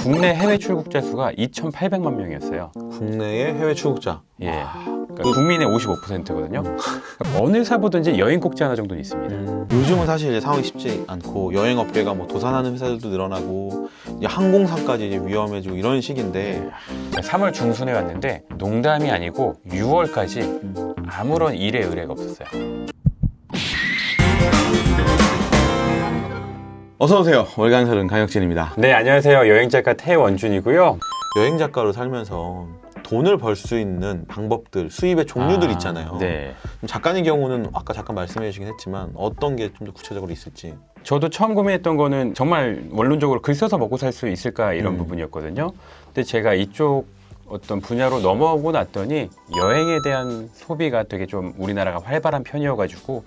국내 해외 출국자 수가 2,800만 명이었어요. 국내의 해외 출국자. 예. 그러니까 국민의 55%거든요. 어느 사보든지 여행 꼭지 하나 정도는 있습니다. 요즘은 사실 이제 상황이 쉽지 않고 여행 업계가 뭐 도산하는 회사들도 늘어나고 이제 항공사까지 이제 위험해지고 이런 시기인데 3월 중순에 왔는데 농담이 아니고 6월까지 아무런 일에 의뢰가 없었어요. 어서 오세요. 월간설은 강혁진입니다. 네, 안녕하세요. 여행작가 태원준이고요. 여행 작가로 살면서 돈을 벌 수 있는 방법들, 수입의 종류들 있잖아요. 네. 작가님 경우는 아까 잠깐 말씀해 주시긴 했지만 어떤 게 좀 더 구체적으로 있을지. 저도 처음 고민했던 거는 정말 원론적으로 글 써서 먹고 살 수 있을까 이런 부분이었거든요. 근데 제가 이쪽 어떤 분야로 넘어오고 났더니 여행에 대한 소비가 되게 좀 우리나라가 활발한 편이어가지고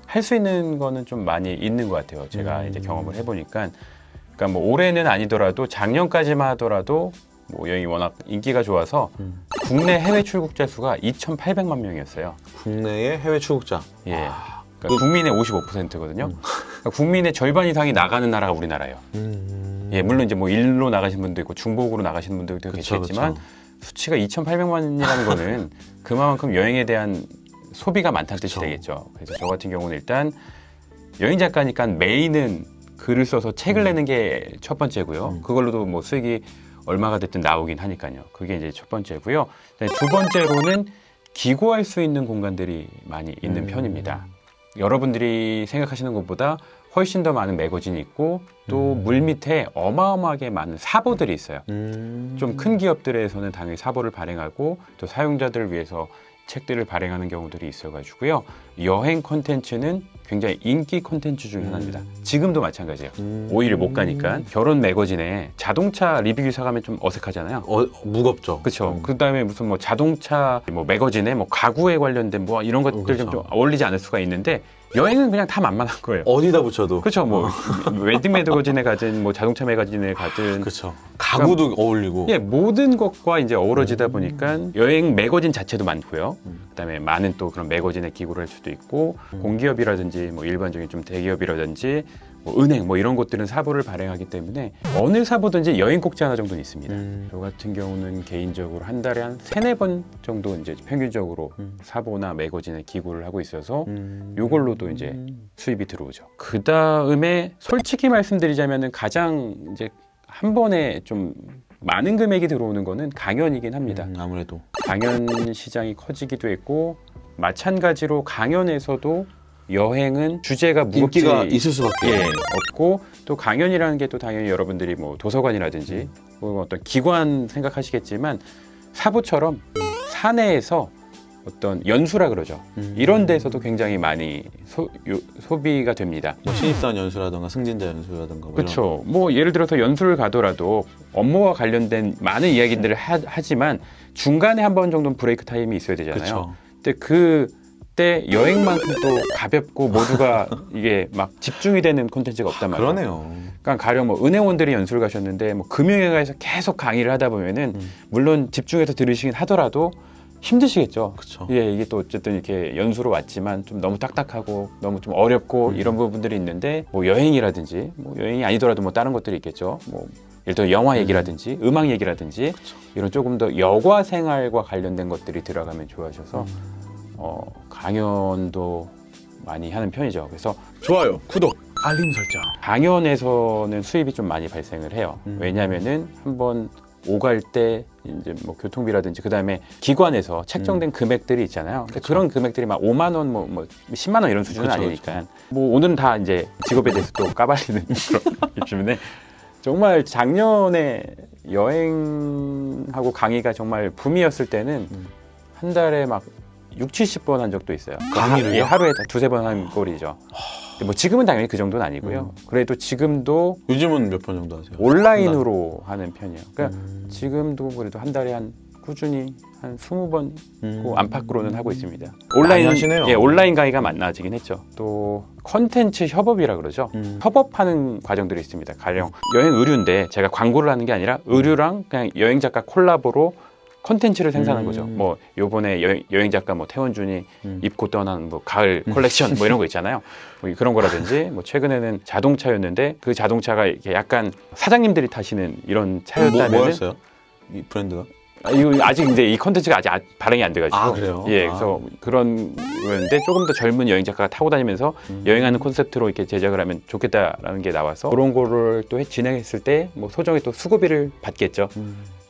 할 수 있는 거는 좀 많이 있는 것 같아요. 제가 이제 경험을 해보니까. 그러니까 뭐 올해는 아니더라도 작년까지만 하더라도 뭐 여행이 워낙 인기가 좋아서 국내 해외 출국자 수가 2,800만 명이었어요. 국내의 해외 출국자. 예. 그러니까 국민의 55%거든요. 그러니까 국민의 절반 이상이 나가는 나라가 우리나라예요. 예, 물론 이제 뭐 일로 나가신 분도 있고 중복으로 나가시는 분들도 계시겠지만 수치가 2,800만이라는 거는 그만큼 여행에 대한 소비가 많다는 뜻이 되겠죠. 그래서 저 같은 경우는 일단 여행 작가니까 메인은 글을 써서 책을 내는 게 첫 번째고요. 그걸로도 뭐 수익이 얼마가 됐든 나오긴 하니까요. 그게 이제 첫 번째고요. 두 번째로는 기고할 수 있는 공간들이 많이 있는 편입니다. 여러분들이 생각하시는 것보다 훨씬 더 많은 매거진이 있고 또 물 밑에 어마어마하게 많은 사보들이 있어요. 좀 큰 기업들에서는 당연히 사보를 발행하고 또 사용자들을 위해서 책들을 발행하는 경우들이 있어가지고요. 여행 콘텐츠는 굉장히 인기 콘텐츠 중에 하나입니다. 지금도 마찬가지예요. 오히려 못 가니까. 결혼 매거진에 자동차 리뷰 기사 가면 좀 어색하잖아요. 무겁죠. 그렇죠. 그다음에 무슨 뭐 자동차 뭐 매거진에 뭐 가구에 관련된 뭐 이런 것들 좀 어울리지 않을 수가 있는데 여행은 그냥 다 만만한 거예요. 어디다 붙여도. 그렇죠. 뭐 웨딩 매거진에 가든 뭐 자동차 매거진에 가든. 그렇죠. 가구도 어울리고. 예, 모든 것과 이제 어우러지다 보니까 여행 매거진 자체도 많고요. 그다음에 많은 또 그런 매거진에 기고를 할 수도 있고 공기업이라든지 뭐 일반적인 좀 대기업이라든지 뭐 은행 뭐 이런 곳들은 사보를 발행하기 때문에 어느 사보든지 여행 꼭지 하나 정도는 있습니다. 저 같은 경우는 개인적으로 한 달에 한 3-4번 정도 이제 평균적으로 사보나 매거진에 기고를 하고 있어서 요걸로도 이제 수입이 들어오죠. 그 다음에 솔직히 말씀드리자면은 가장 이제 한 번에 좀 많은 금액이 들어오는 거는 강연이긴 합니다. 아무래도 강연 시장이 커지기도 했고 마찬가지로 강연에서도 여행은 주제가 무겁지 인기가 있을 수밖에 없고 또 강연이라는 게 또 당연히 여러분들이 뭐 도서관이라든지 뭐 어떤 기관 생각하시겠지만 사보처럼 사내에서 어떤 연수라 그러죠. 이런 데서도 굉장히 많이 소비가 됩니다. 뭐 신입사원 연수라든가 승진자 연수라든가 뭐 그렇죠. 뭐 예를 들어서 연수를 가더라도 업무와 관련된 많은 이야기들을 하지만 중간에 한 번 정도는 브레이크 타임이 있어야 되잖아요. 그쵸. 근데 그때 여행만큼 또 가볍고 모두가 이게 막 집중이 되는 콘텐츠가 없단 말이에요. 그러네요. 그러니까 가령 뭐 은행원들이 연수를 가셨는데 뭐 금융회사에서 계속 강의를 하다 보면은 물론 집중해서 들으시긴 하더라도 힘드시겠죠. 그쵸. 예, 이게 또 어쨌든 이렇게 연수로 왔지만 좀 너무 딱딱하고 너무 좀 어렵고 이런 부분들이 있는데 뭐 여행이라든지 뭐 여행이 아니더라도 뭐 다른 것들이 있겠죠. 뭐 예를 들어 영화 얘기라든지 음악 얘기라든지 이런 조금 더 여가 생활과 관련된 것들이 들어가면 좋아져서 강연도 많이 하는 편이죠. 그래서 좋아요, 구독, 알림 설정. 강연에서는 수입이 좀 많이 발생을 해요. 왜냐하면은 한번 오갈 때 이제 뭐 교통비라든지 그다음에 기관에서 책정된 금액들이 있잖아요. 그렇죠. 그런 금액들이 막 5만 원, 뭐 10만 원 이런 수준은 아니니까. 뭐 오늘은 다 이제 직업에 대해서 또 까발리는 그런 때문에 정말 작년에 여행하고 강의가 정말 붐이었을 때는 한 달에 막 60-70번 한 적도 있어요. 강의를요? 하루에 2-3번 한 꼴이죠. 뭐 지금은 당연히 그 정도는 아니고요. 그래도 지금도 요즘은 몇 번 정도 하세요? 온라인으로 하는 편이에요. 그러니까 지금도 그래도 한 달에 한 꾸준히 한 20번 안팎으로는 하고 있습니다. 온라인 하시네요. 예, 온라인 강의가 많아지긴 했죠. 또 컨텐츠 협업이라 그러죠. 협업하는 과정들이 있습니다. 가령 여행 의류인데 제가 광고를 하는 게 아니라 의류랑 그냥 여행 작가 콜라보로 콘텐츠를 생산하는 거죠. 뭐 요번에 여행 작가 뭐 태원준이 입고 떠난 뭐 가을 콜렉션 뭐 이런 거 있잖아요. 뭐 그런 거라든지 뭐 최근에는 자동차였는데 그 자동차가 이렇게 약간 사장님들이 타시는 이런 차였다면 뭐였어요? 이 브랜드가? 이거 아직 근데 이 콘텐츠가 아직 발행이 안 돼가지고. 아, 그래요? 예, 그래서 그런 거였는데 조금 더 젊은 여행 작가가 타고 다니면서 여행하는 콘셉트로 이렇게 제작을 하면 좋겠다라는 게 나와서 그런 거를 또 진행했을 때 뭐 소정의 또 수고비를 받겠죠.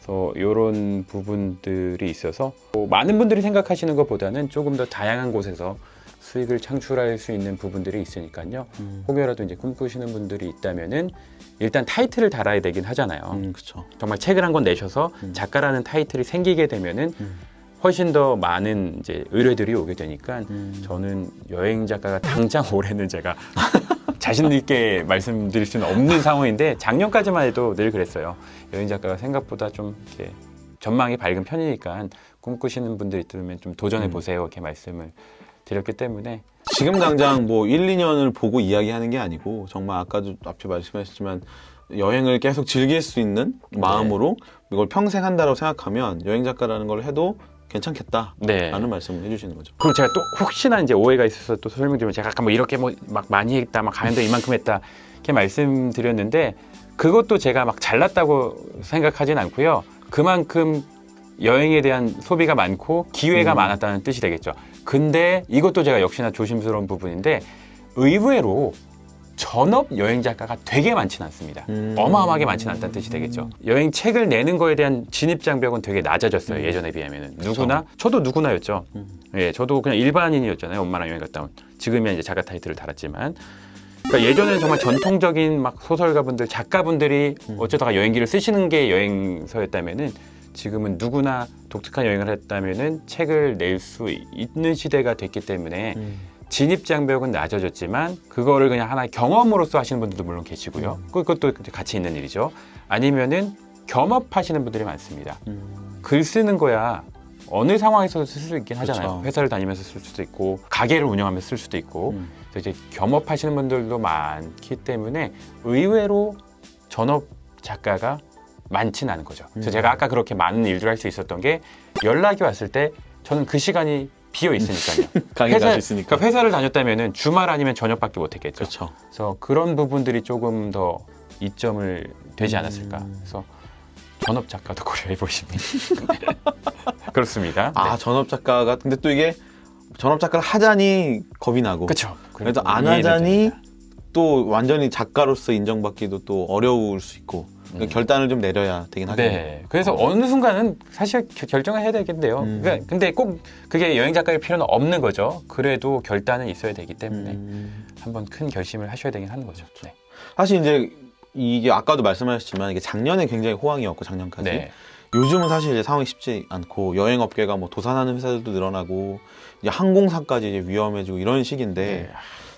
그래서 이런 부분들이 있어서 뭐 많은 분들이 생각하시는 것보다는 조금 더 다양한 곳에서 수익을 창출할 수 있는 부분들이 있으니까요. 혹여라도 이제 꿈꾸시는 분들이 있다면은 일단 타이틀을 달아야 되긴 하잖아요. 그렇죠. 정말 책을 한 권 내셔서 작가라는 타이틀이 생기게 되면은 훨씬 더 많은 이제 의뢰들이 오게 되니까 저는 여행 작가가 당장 올해는 제가 자신 있게 말씀드릴 수는 없는 상황인데 작년까지만 해도 늘 그랬어요. 여행 작가가 생각보다 좀 이렇게 전망이 밝은 편이니까 꿈꾸시는 분들이 있다면 좀 도전해 보세요. 이렇게 말씀을 드렸기 때문에 지금 당장 뭐 1, 2년을 보고 이야기하는 게 아니고 정말 아까도 앞에 말씀하셨지만 여행을 계속 즐길 수 있는 마음으로 이걸 평생 한다고 생각하면 여행 작가라는 걸 해도 괜찮겠다 라는 말씀을 해주시는 거죠. 그리고 제가 또 혹시나 이제 오해가 있어서 또 설명드리면 제가 아까 뭐 이렇게 뭐 막 많이 했다, 막 가는데 이만큼 했다 이렇게 말씀드렸는데 그것도 제가 막 잘났다고 생각하진 않고요. 그만큼 여행에 대한 소비가 많고 기회가 많았다는 뜻이 되겠죠. 근데 이것도 제가 역시나 조심스러운 부분인데 의외로 전업 여행 작가가 되게 많지는 않습니다. 어마어마하게 많지는 않다는 뜻이 되겠죠. 여행 책을 내는 거에 대한 진입 장벽은 되게 낮아졌어요. 예전에 비하면은 누구나 저도 누구나였죠. 예, 저도 그냥 일반인이었잖아요. 엄마랑 여행 갔다 온. 지금이야 이제 작가 타이틀을 달았지만. 그러니까 예전에는 정말 전통적인 막 소설가분들, 작가분들이 어쩌다가 여행기를 쓰시는 게 여행서였다면은 지금은 누구나 독특한 여행을 했다면은 책을 낼 수 있는 시대가 됐기 때문에 진입 장벽은 낮아졌지만 그거를 그냥 하나의 경험으로서 하시는 분들도 물론 계시고요. 그것도 가치 있는 일이죠. 아니면은 겸업하시는 분들이 많습니다. 글 쓰는 거야 어느 상황에서도 쓸 수 있긴 하잖아요. 그쵸. 회사를 다니면서 쓸 수도 있고 가게를 운영하면서 쓸 수도 있고 그래서 이제 겸업하시는 분들도 많기 때문에 의외로 전업 작가가 많지는 않은 거죠. 그래서 제가 아까 그렇게 많은 일들을 할 수 있었던 게 연락이 왔을 때 저는 그 시간이 비어 있으니까요. 강의 갈 수 있으니까. 그러니까 회사를 다녔다면은 주말 아니면 저녁밖에 못 했겠죠. 그렇죠. 그래서 그런 부분들이 조금 더 이점을 되지 않았을까. 그래서 전업 작가도 고려해 보시면 그렇습니다. 아, 전업 작가가 근데 또 이게 전업 작가를 하자니 겁이 나고 그렇죠. 그래도 안 하자니 또 완전히 작가로서 인정받기도 또 어려울 수 있고 그러니까 결단을 좀 내려야 되긴 하겠네요. 네. 그래서 어느 순간은 사실 결정을 해야 되겠는데요. 그러니까 근데 꼭 그게 여행 작가일 필요는 없는 거죠. 그래도 결단은 있어야 되기 때문에 한번 큰 결심을 하셔야 되긴 하는 거죠. 네. 사실 이제 이게 아까도 말씀하셨지만 이게 작년에 굉장히 호황이었고 작년까지 네. 요즘은 사실 이제 상황이 쉽지 않고 여행업계가 뭐 도산하는 회사들도 늘어나고 이제 항공사까지 이제 위험해지고 이런 시기인데 네.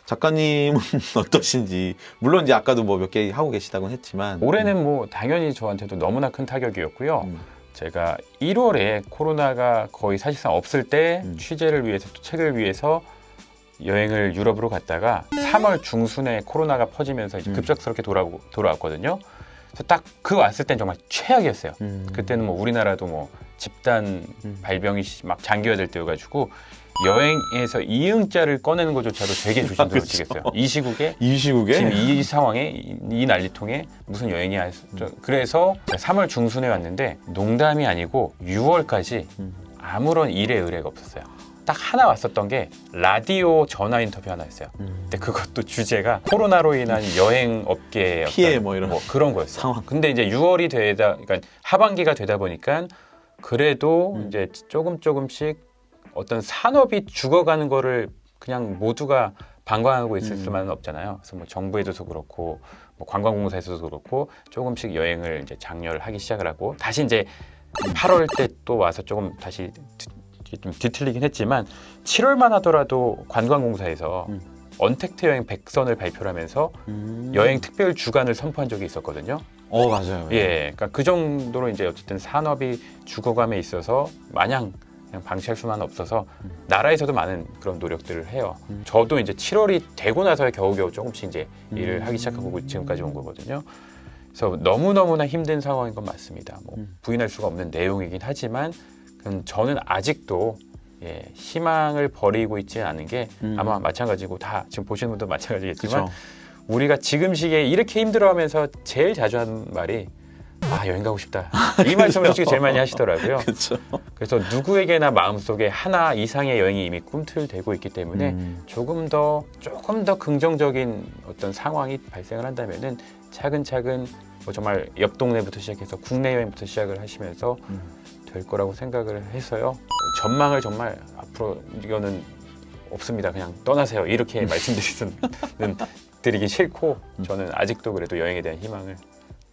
작가님은 어떠신지 물론 이제 아까도 뭐 몇 개 하고 계시다고는 했지만 올해는 뭐 당연히 저한테도 너무나 큰 타격이었고요. 제가 1월에 코로나가 거의 사실상 없을 때 취재를 위해서 또 책을 위해서 여행을 유럽으로 갔다가 3월 중순에 코로나가 퍼지면서 이제 급작스럽게 돌아왔거든요. 그래서 딱 그 왔을 땐 정말 최악이었어요. 그때는 뭐 우리나라도 뭐 집단 발병이 막 장기화될 때여가지고 여행에서 이응자를 꺼내는 것조차도 되게 조심스러워지겠어요. 이 시국에 지금 이 상황에 이 난리통에 무슨 여행이야. 그래서 3월 중순에 왔는데 농담이 아니고 6월까지 아무런 일의 의뢰가 없었어요. 딱 하나 왔었던 게 라디오 전화 인터뷰 하나였어요. 근데 그것도 주제가 코로나로 인한 여행 업계의 피해 뭐 이런 그런 거였어요. 상황. 근데 이제 6월이 그러니까 하반기가 되다 보니까 그래도 이제 조금씩 어떤 산업이 죽어가는 거를 그냥 모두가 방관하고 있을 수만은 없잖아요. 그래서 뭐 정부에서도 그렇고 뭐 관광공사에서도 그렇고 조금씩 여행을 이제 장려를 하기 시작을 하고 다시 이제 8월 때 또 와서 조금 다시 좀 뒤틀리긴 했지만 7월만 하더라도 관광공사에서 언택트 여행 100선을 발표를 하면서 여행 특별 주간을 선포한 적이 있었거든요. 맞아요. 예, 그러니까 그 정도로 이제 어쨌든 산업이 죽어감에 있어서 마냥 그냥 방치할 수만 없어서 나라에서도 많은 그런 노력들을 해요. 저도 이제 7월이 되고 나서야 겨우겨우 조금씩 이제 일을 하기 시작하고 지금까지 온 거거든요. 그래서 너무너무나 힘든 상황인 건 맞습니다. 뭐 부인할 수가 없는 내용이긴 하지만 저는 아직도 희망을 버리고 있지 않은 게 아마 마찬가지고 다 지금 보시는 분도 마찬가지겠지만 그쵸. 우리가 지금 시기에 이렇게 힘들어하면서 제일 자주 하는 말이 여행 가고 싶다. 이 말씀을 솔직히 제일 많이 하시더라고요. 그렇죠. 그래서 누구에게나 마음속에 하나 이상의 여행이 이미 꿈틀대고 있기 때문에 조금 더 긍정적인 어떤 상황이 발생을 한다면은 차근차근 뭐 정말 옆 동네부터 시작해서 국내 여행부터 시작을 하시면서 될 거라고 생각을 해서요. 전망을 정말 앞으로 이거는 없습니다. 그냥 떠나세요. 이렇게 말씀드리기 싫고 저는 아직도 그래도 여행에 대한 희망을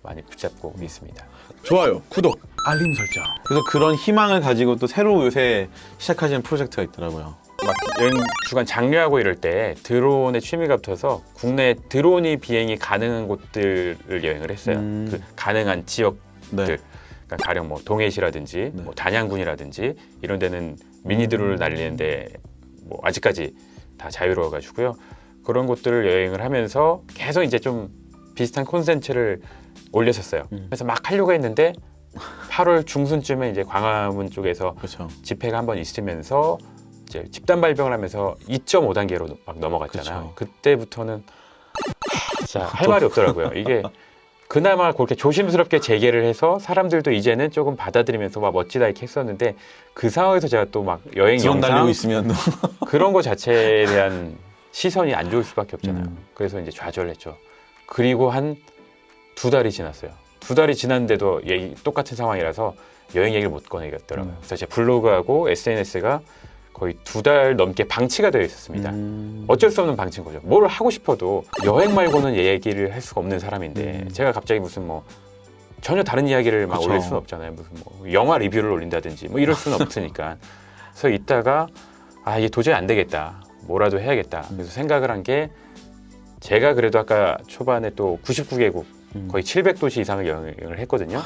많이 붙잡고 있습니다. 좋아요, 구독, 알림 설정. 그래서 그런 희망을 가지고 또 새로 요새 시작하시는 프로젝트가 있더라고요. 막 여행 주간 장려하고 이럴 때 드론에 취미가 붙어서 국내 드론이 비행이 가능한 곳들을 여행을 했어요. 그 가능한 지역들. 네. 그러니까 가령 뭐 동해시라든지 네. 뭐 단양군이라든지 이런 데는 미니 드론을 날리는데 뭐 아직까지 다 자유로워 가지고요. 그런 곳들을 여행을 하면서 계속 이제 좀 비슷한 콘텐츠를 올렸었어요. 그래서 막 하려고 했는데 8월 중순쯤에 이제 광화문 쪽에서 그렇죠. 집회가 한번 있으면서 이제 집단 발병을 하면서 2.5단계로 막 넘어갔잖아요. 그쵸. 그때부터는 진짜 할 말이 없더라고요. 이게 그나마 그렇게 조심스럽게 재개를 해서 사람들도 이제는 조금 받아들이면서 막 멋지다 이렇게 했었는데 그 상황에서 제가 또 막 여행 드론 영상 날리고 있으면 그런 거 자체에 대한 시선이 안 좋을 수밖에 없잖아요. 그래서 이제 좌절했죠. 그리고 한 2달이 지났어요. 2달이 지났는데도 똑같은 상황이라서 여행 얘기를 못 꺼내겠더라고요. 그래서 제 블로그하고 SNS가 거의 2달 넘게 방치가 되어 있었습니다. 어쩔 수 없는 방치인 거죠. 뭘 하고 싶어도 여행 말고는 얘기를 할 수가 없는 사람인데 제가 갑자기 무슨 뭐 전혀 다른 이야기를 막 그쵸. 올릴 수는 없잖아요. 무슨 뭐 영화 리뷰를 올린다든지 뭐 이럴 수는 없으니까. 그래서 이따가 이게 도저히 안 되겠다. 뭐라도 해야겠다. 그래서 생각을 한 게 제가 그래도 아까 초반에 또 99개국 거의 700도시 이상을 여행을 했거든요.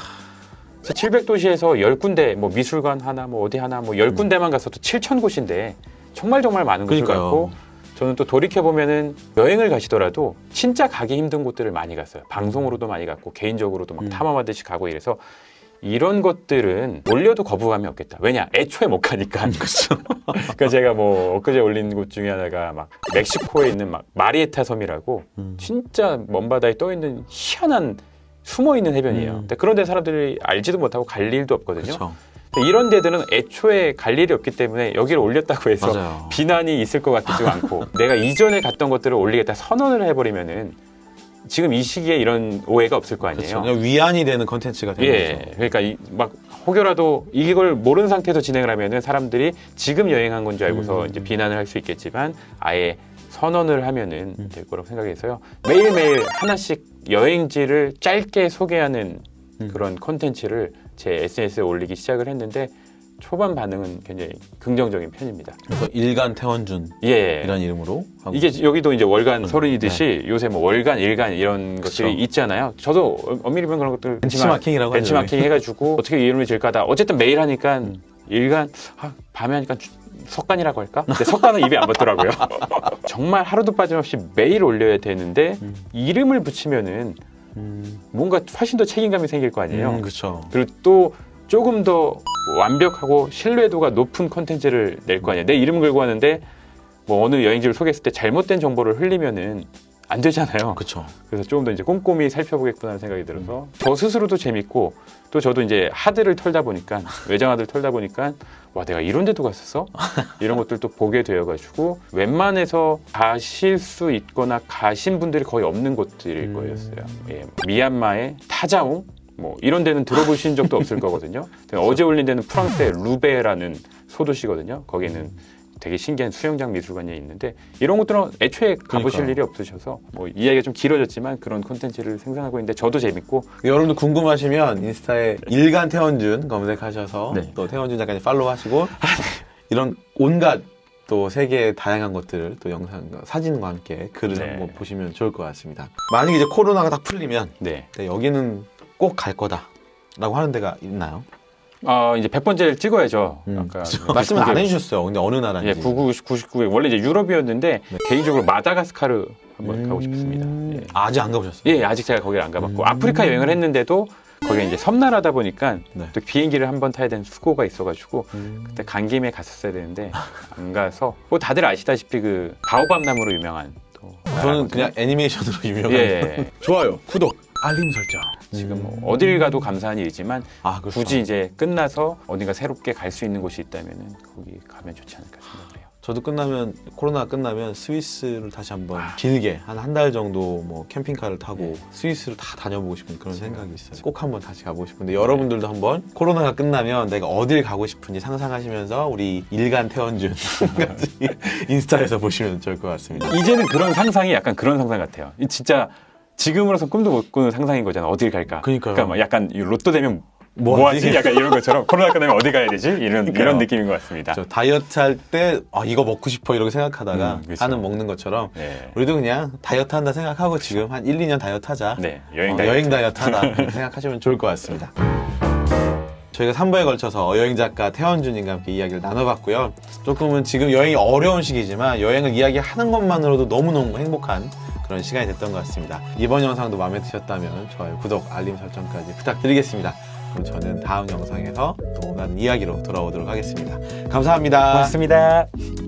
그래서 700도시에서 10군데 뭐 미술관 하나 뭐 어디 하나 뭐 10군데만 갔어도 7,000곳인데 정말 많은 곳을 그러니까요. 갔고 저는 또 돌이켜보면은 여행을 가시더라도 진짜 가기 힘든 곳들을 많이 갔어요. 방송으로도 많이 갔고 개인적으로도 막 탐험하듯이 가고 이래서 이런 것들은 올려도 거부감이 없겠다. 왜냐? 애초에 못 가니까. 그렇죠. 그러니까 제가 뭐 엊그제 올린 곳 중에 하나가 막 멕시코에 있는 막 마리에타 섬이라고 진짜 먼 바다에 떠 있는 희한한 숨어 있는 해변이에요. 근데 그런 데 사람들이 알지도 못하고 갈 일도 없거든요. 그렇죠. 이런 데들은 애초에 갈 일이 없기 때문에 여기를 올렸다고 해서 맞아요. 비난이 있을 것 같지도 않고 내가 이전에 갔던 것들을 올리겠다 선언을 해버리면은 지금 이 시기에 이런 오해가 없을 거 아니에요. 그렇죠. 그냥 위안이 되는 컨텐츠가 되는 거죠. 그러니까 막 혹여라도 이걸 모르는 상태에서 진행을 하면은 사람들이 지금 여행한 건 줄 알고서 이제 비난을 할 수 있겠지만 아예 선언을 하면은 될 거라고 생각해서요. 매일매일 하나씩 여행지를 짧게 소개하는 그런 컨텐츠를 제 SNS에 올리기 시작을 했는데 초반 반응은 굉장히 긍정적인 편입니다. 그래서 일간 태원준 예. 이런 이름으로 하고 이게 여기도 이제 월간 서른이듯이 요새 뭐 월간, 일간 이런 그쵸. 것들이 있잖아요. 저도 엄밀히 보면 그런 것들 벤치마킹이라고 하죠. 벤치마킹 해가지고 어떻게 이름을 지을까다. 어쨌든 매일 하니까 일간, 밤에 하니까 석간이라고 할까? 근데 석간은 입에 안 붙더라고요. 정말 하루도 빠짐없이 매일 올려야 되는데 이름을 붙이면은 뭔가 훨씬 더 책임감이 생길 거 아니에요. 그렇죠. 그리고 또 조금 더 완벽하고 신뢰도가 높은 컨텐츠를 낼 거 아니에요. 내 이름 걸고 하는데 뭐 어느 여행지를 소개했을 때 잘못된 정보를 흘리면은 안 되잖아요. 그렇죠. 그래서 조금 더 이제 꼼꼼히 살펴보겠구나 하는 생각이 들어서 저 스스로도 재밌고 또 저도 이제 하드를 털다 보니까 외장하드를 털다 보니까 와 내가 이런 데도 갔었어? 이런 것들도 보게 되어가지고 웬만해서 가실 수 있거나 가신 분들이 거의 없는 곳들일 거였어요. 예, 미얀마의 타자옹 뭐 이런 데는 들어보신 적도 없을 거거든요. 어제 올린 데는 프랑스의 루베라는 소도시거든요. 거기는 되게 신기한 수영장 미술관이 있는데 이런 것들은 애초에 가보실 그러니까요. 일이 없으셔서 뭐 이야기가 좀 길어졌지만 그런 콘텐츠를 생산하고 있는데 저도 재밌고 여러분도 궁금하시면 인스타에 일간 태원준 검색하셔서 네. 또 태원준 작가님 팔로우하시고 이런 온갖 또 세계의 다양한 것들을 또 영상, 사진과 함께 글을 네. 한번 보시면 좋을 것 같습니다. 만약에 이제 코로나가 딱 풀리면 네. 여기는 꼭 갈 거다라고 하는 데가 있나요? 이제 100번째를 찍어야죠. 아까 말씀을 안 해주셨어요. 근데 어느 나라인지. 예, 99에 원래 이제 유럽이었는데 개인적으로 마다가스카르 한번 가고 싶습니다. 예. 아직 안 가보셨어요? 예, 아직 제가 거기를 안 가봤고 아프리카 여행을 했는데도 거기가 이제 섬나라다 보니까 네. 또 비행기를 한번 타야 되는 수고가 있어가지고 그때 간 김에 갔었어야 되는데 안 가서 뭐 다들 아시다시피 그 바오밥 나무로 유명한 또 저는 그냥 애니메이션으로 유명한. 예. 좋아요. 구독, 알림 설정. 지금 뭐 어딜 가도 감사한 일이지만 아, 그렇죠. 굳이 이제 끝나서 어딘가 새롭게 갈 수 있는 곳이 있다면은 거기 가면 좋지 않을까 생각을 해요. 저도 코로나 끝나면 스위스를 다시 한번 길게 한 달 정도 뭐 캠핑카를 타고 스위스를 다 다녀보고 싶은 그런 생각이 있어요. 꼭 한번 다시 가보고 싶은데 여러분들도 한번 코로나가 끝나면 내가 어딜 가고 싶은지 상상하시면서 우리 일간 태원준 같이 인스타에서 보시면 좋을 것 같습니다. 이제는 그런 상상이 약간 그런 상상 같아요. 이 진짜 지금으로선 꿈도 못 꾸는 상상인 거잖아. 어딜 갈까? 그러니까요. 그러니까 막 약간 이 로또 되면 뭐 뭐 하지? 하지? 약간 이런 것처럼 코로나 끝나면 어디 가야 되지? 이런 그러니까요. 느낌인 것 같습니다. 저 다이어트 할 때 이거 먹고 싶어 이렇게 생각하다가 그쵸. 하는 먹는 것처럼 네. 우리도 그냥 다이어트 한다 생각하고 지금 한 1, 2년 다이어트 하자. 네, 여행 다이어트 하다 이렇게 생각하시면 좋을 것 같습니다. 저희가 3부에 걸쳐서 여행 작가 태원준님과 함께 이야기를 나눠봤고요. 조금은 지금 여행이 어려운 시기지만 여행을 이야기하는 것만으로도 너무너무 행복한 그런 시간이 됐던 것 같습니다. 이번 영상도 마음에 드셨다면 좋아요, 구독, 알림 설정까지 부탁드리겠습니다. 그럼 저는 다음 영상에서 또 다른 이야기로 돌아오도록 하겠습니다. 감사합니다. 고맙습니다.